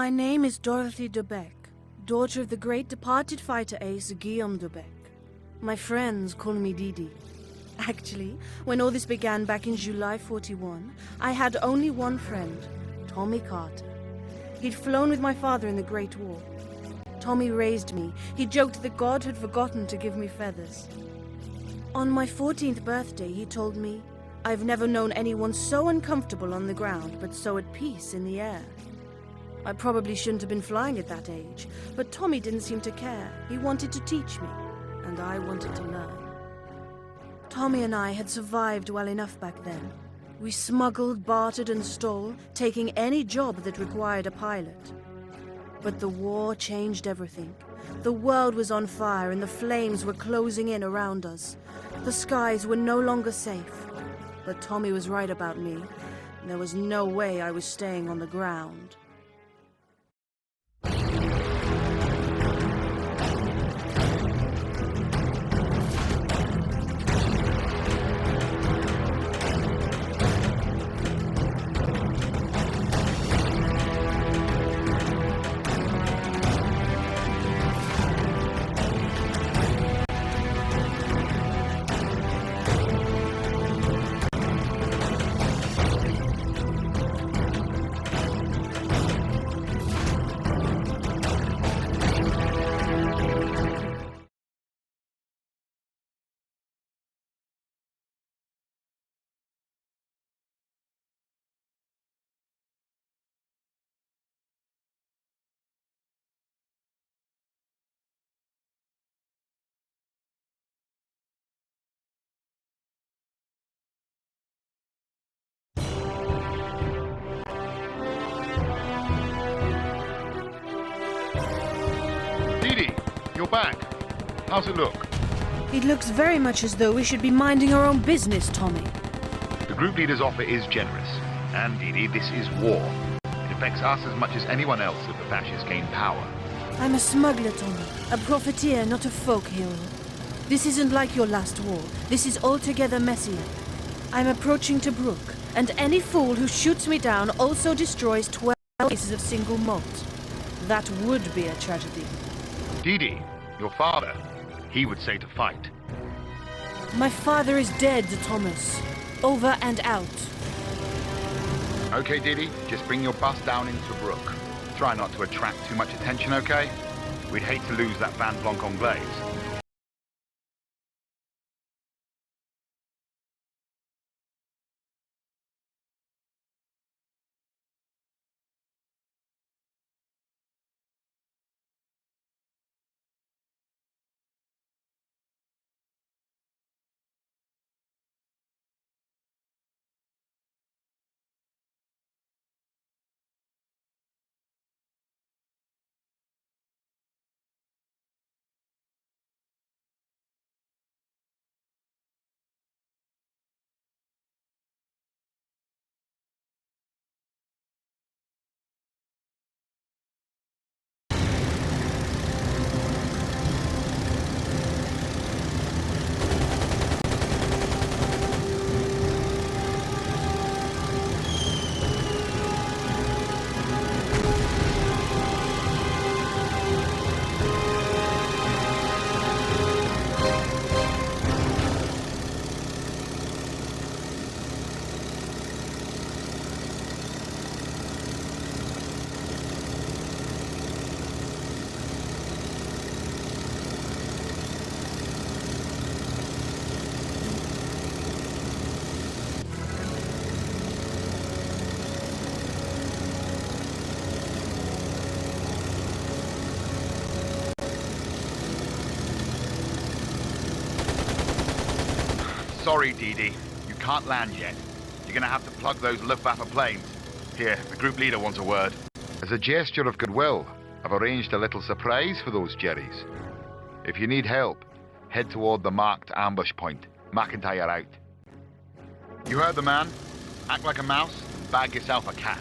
My name is Dorothy de Beck, daughter of the great departed fighter ace Guillaume de Beck. My friends call me Didi. Actually, when all this began back in July 41, I had only one friend, Tommy Carter. He'd flown with my father in the Great War. Tommy raised me. He joked that God had forgotten to give me feathers. On my 14th birthday, he told me, "I've never known anyone so uncomfortable on the ground, but so at peace in the air." I probably shouldn't have been flying at that age, but Tommy didn't seem to care. He wanted to teach me, and I wanted to learn. Tommy and I had survived well enough back then. We smuggled, bartered, and stole, taking any job that required a pilot. But the war changed everything. The world was on fire and the flames were closing in around us. The skies were no longer safe. But Tommy was right about me. There was no way I was staying on the ground. Didi, you're back. How's it look? It looks very much as though we should be minding our own business, Tommy. The group leader's offer is generous. And Didi, this is war. It affects us as much as anyone else if the fascists gain power. I'm a smuggler, Tommy. A profiteer, not a folk hero. This isn't like your last war. This is altogether messier. I'm approaching Tobruk, and any fool who shoots me down also destroys 12 cases of single malt. That would be a tragedy. Didi, your father, he would say to fight. My father is dead, Thomas. Over and out. Okay, Didi, just bring your bus down into Brook. Try not to attract too much attention, okay? We'd hate to lose that Van Blanc Anglaise. Sorry, Didi. You can't land yet. You're gonna have to plug those Luftwaffe planes. Here, the group leader wants a word. As a gesture of goodwill, I've arranged a little surprise for those Jerrys. If you need help, head toward the marked ambush point. McIntyre out. You heard the man. Act like a mouse, bag yourself a cat.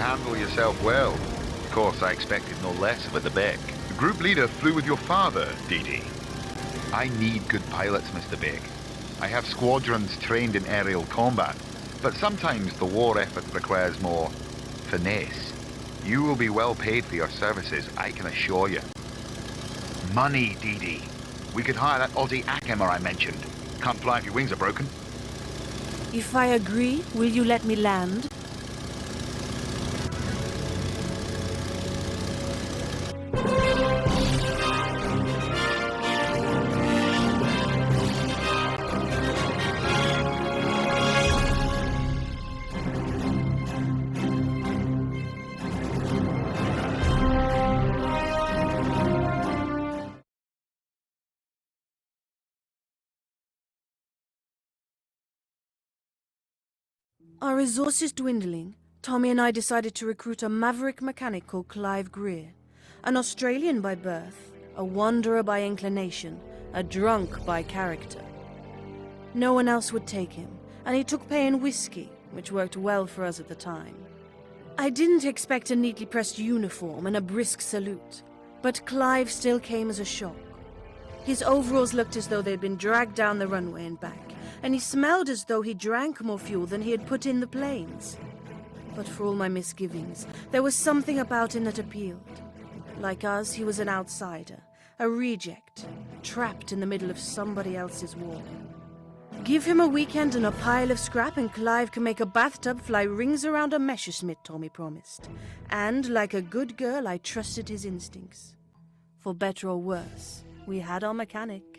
handle yourself well. Of course, I expected no less of a Debec. The group leader flew with your father, Didi. I need good pilots, Mr. Beck. I have squadrons trained in aerial combat, but sometimes the war effort requires more finesse. You will be well paid for your services, I can assure you. Money, Didi. We could hire that Aussie Akemmer I mentioned. Can't fly if your wings are broken. If I agree, will you let me land? Our resources dwindling, Tommy and I decided to recruit a maverick mechanic called Clive Greer, an Australian by birth, a wanderer by inclination, a drunk by character. No one else would take him, and he took pay in whiskey, which worked well for us at the time. I didn't expect a neatly pressed uniform and a brisk salute, but Clive still came as a shock. His overalls looked as though they'd been dragged down the runway and back, and he smelled as though he drank more fuel than he had put in the planes. But for all my misgivings, there was something about him that appealed. Like us, he was an outsider, a reject, trapped in the middle of somebody else's war. Give him a weekend and a pile of scrap and Clive can make a bathtub fly rings around a Messerschmitt, Tommy promised. And, like a good girl, I trusted his instincts. For better or worse, we had our mechanic.